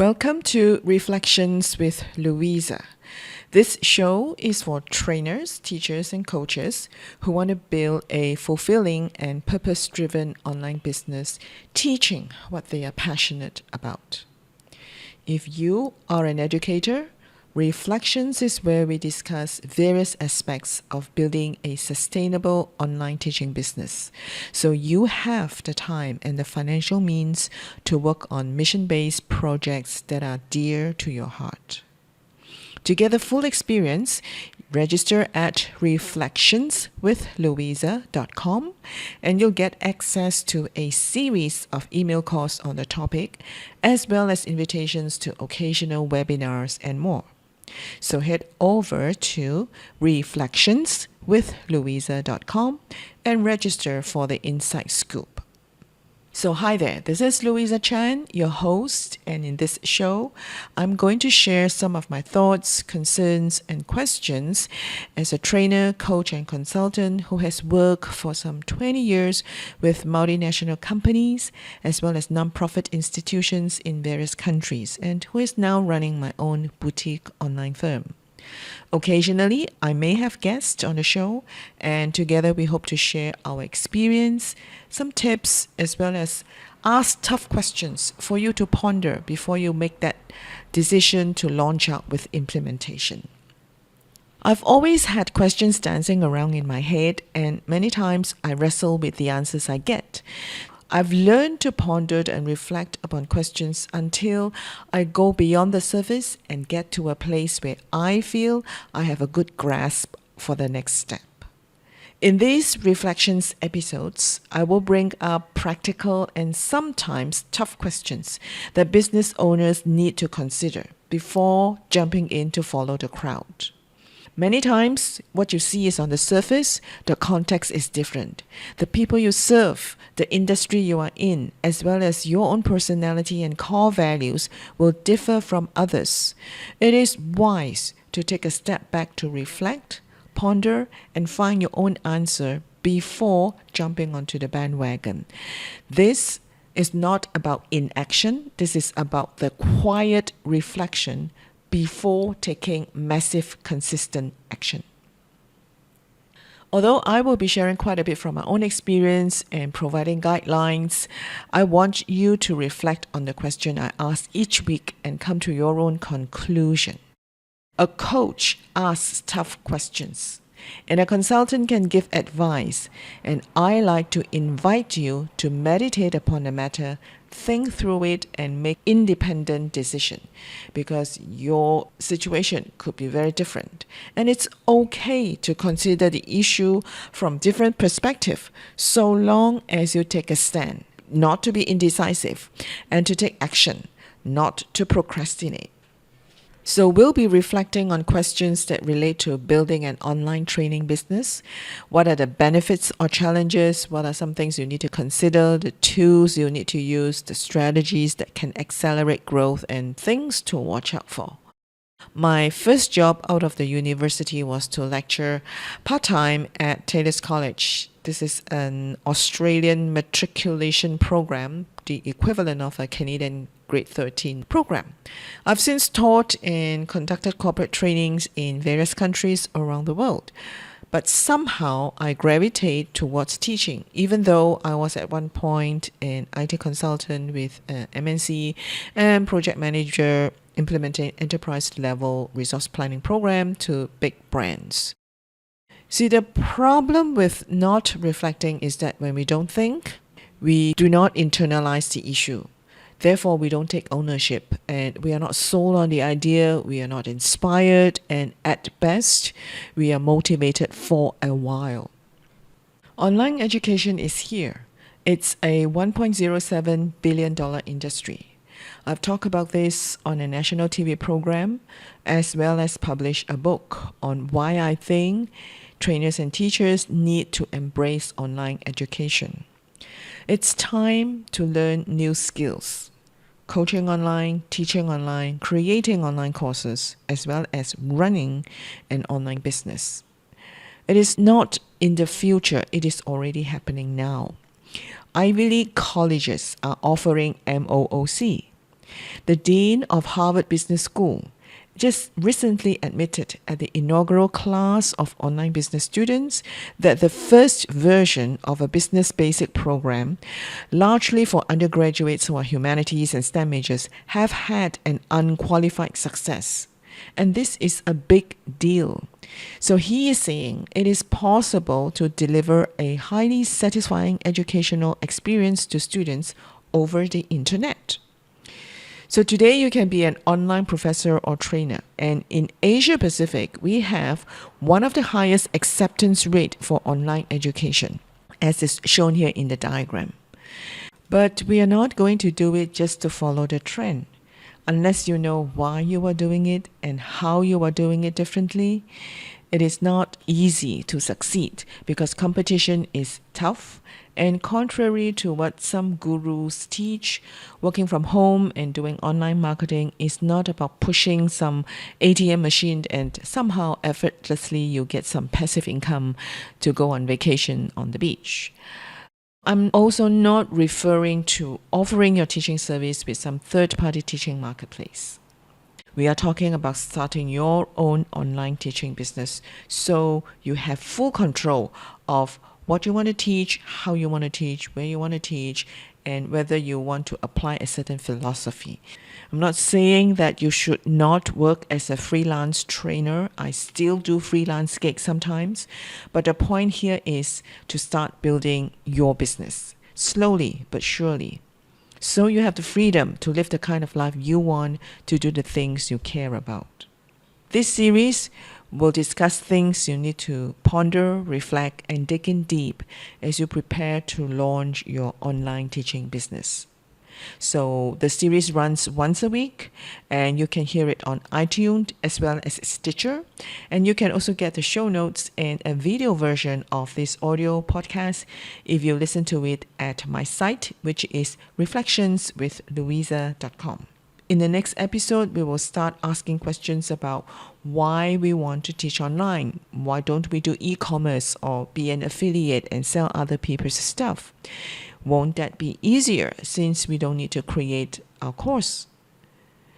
Welcome to Reflections with Louisa. This show is for trainers, teachers, and coaches who want to build a fulfilling and purpose-driven online business, teaching what they are passionate about. If you are an educator, Reflections is where we discuss various aspects of building a sustainable online teaching business, so you have the time and the financial means to work on mission-based projects that are dear to your heart. To get the full experience, register at reflectionswithlouisa.com and you'll get access to a series of email calls on the topic, as well as invitations to occasional webinars and more. So head over to reflectionswithlouisa.com and register for the Inside Scoop. So hi there, this is Louisa Chan, your host, and in this show, I'm going to share some of my thoughts, concerns, and questions as a trainer, coach, and consultant who has worked for some 20 years with multinational companies as well as nonprofit institutions in various countries, and who is now running my own boutique online firm. Occasionally, I may have guests on the show, and together we hope to share our experience, some tips, as well as ask tough questions for you to ponder before you make that decision to launch out with implementation. I've always had questions dancing around in my head, and many times I wrestle with the answers I get. I've learned to ponder and reflect upon questions until I go beyond the surface and get to a place where I feel I have a good grasp for the next step. In these reflections episodes, I will bring up practical and sometimes tough questions that business owners need to consider before jumping in to follow the crowd. Many times, what you see is on the surface, the context is different. The people you serve, the industry you are in, as well as your own personality and core values will differ from others. It is wise to take a step back to reflect, ponder, and find your own answer before jumping onto the bandwagon. This is not about inaction. This is about the quiet reflection before taking massive, consistent action. Although I will be sharing quite a bit from my own experience and providing guidelines, I want you to reflect on the question I ask each week and come to your own conclusion. A coach asks tough questions, and a consultant can give advice, and I like to invite you to meditate upon the matter, think through it, and make independent decision, because your situation could be very different, and it's okay to consider the issue from different perspective, so long as you take a stand, not to be indecisive, and to take action, not to procrastinate. So we'll be reflecting on questions that relate to building an online training business. What are the benefits or challenges? What are some things you need to consider? The tools you need to use, the strategies that can accelerate growth, and things to watch out for. My first job out of the university was to lecture part-time at Taylor's College. This is an Australian matriculation program, the equivalent of a Canadian grade 13 program. I've since taught and conducted corporate trainings in various countries around the world. But somehow I gravitate towards teaching, even though I was at one point an IT consultant with MNC and project manager implementing enterprise level resource planning program to big brands. See, the problem with not reflecting is that when we don't think, we do not internalize the issue. Therefore, we don't take ownership, and we are not sold on the idea, we are not inspired, and at best, we are motivated for a while. Online education is here. It's a $1.07 billion industry. I've talked about this on a national TV program, as well as published a book on why I think trainers and teachers need to embrace online education. It's time to learn new skills. Coaching online, teaching online, creating online courses, as well as running an online business. It is not in the future, it is already happening now. Ivy League colleges are offering MOOC. The Dean of Harvard Business School just recently admitted at the inaugural class of online business students that the first version of a business basic program, largely for undergraduates who are humanities and STEM majors, have had an unqualified success. And this is a big deal. So he is saying it is possible to deliver a highly satisfying educational experience to students over the internet. So today you can be an online professor or trainer. And in Asia Pacific, we have one of the highest acceptance rate for online education, as is shown here in the diagram. But we are not going to do it just to follow the trend. Unless you know why you are doing it and how you are doing it differently, it is not easy to succeed because competition is tough. And contrary to what some gurus teach, working from home and doing online marketing is not about pushing some ATM machine and somehow effortlessly you get some passive income to go on vacation on the beach. I'm also not referring to offering your teaching service with some third-party teaching marketplace. We are talking about starting your own online teaching business so you have full control of what you want to teach, how you want to teach, where you want to teach, and whether you want to apply a certain philosophy. I'm not saying that you should not work as a freelance trainer. I still do freelance gigs sometimes. But the point here is to start building your business slowly but surely. So you have the freedom to live the kind of life you want, to do the things you care about. This series will discuss things you need to ponder, reflect, and dig in deep as you prepare to launch your online teaching business. So the series runs once a week, and you can hear it on iTunes as well as Stitcher. And you can also get the show notes and a video version of this audio podcast if you listen to it at my site, which is reflectionswithlouisa.com. In the next episode, we will start asking questions about why we want to teach online. Why don't we do e-commerce or be an affiliate and sell other people's stuff? Won't that be easier since we don't need to create our course?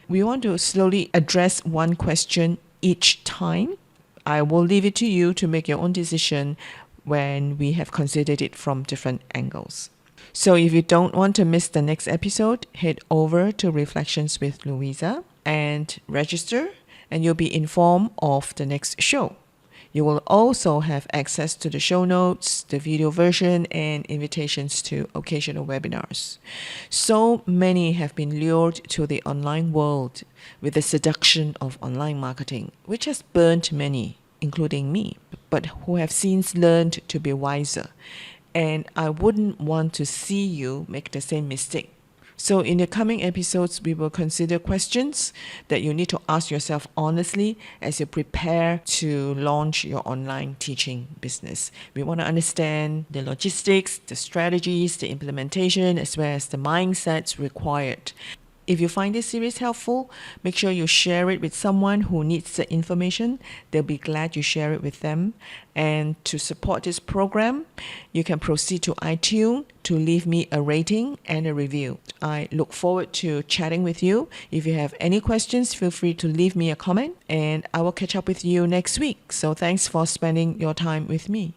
We want to slowly address one question each time. I will leave it to you to make your own decision when we have considered it from different angles. So if you don't want to miss the next episode, head over to Reflections with Louisa and register, and you'll be informed of the next show. You will also have access to the show notes, the video version, and invitations to occasional webinars. So many have been lured to the online world with the seduction of online marketing, which has burnt many, including me, but who have since learned to be wiser. And I wouldn't want to see you make the same mistake. So in the coming episodes, we will consider questions that you need to ask yourself honestly as you prepare to launch your online teaching business. We want to understand the logistics, the strategies, the implementation, as well as the mindsets required. If you find this series helpful, make sure you share it with someone who needs the information. They'll be glad you share it with them. And to support this program, you can proceed to iTunes to leave me a rating and a review. I look forward to chatting with you. If you have any questions, feel free to leave me a comment, and I will catch up with you next week. So thanks for spending your time with me.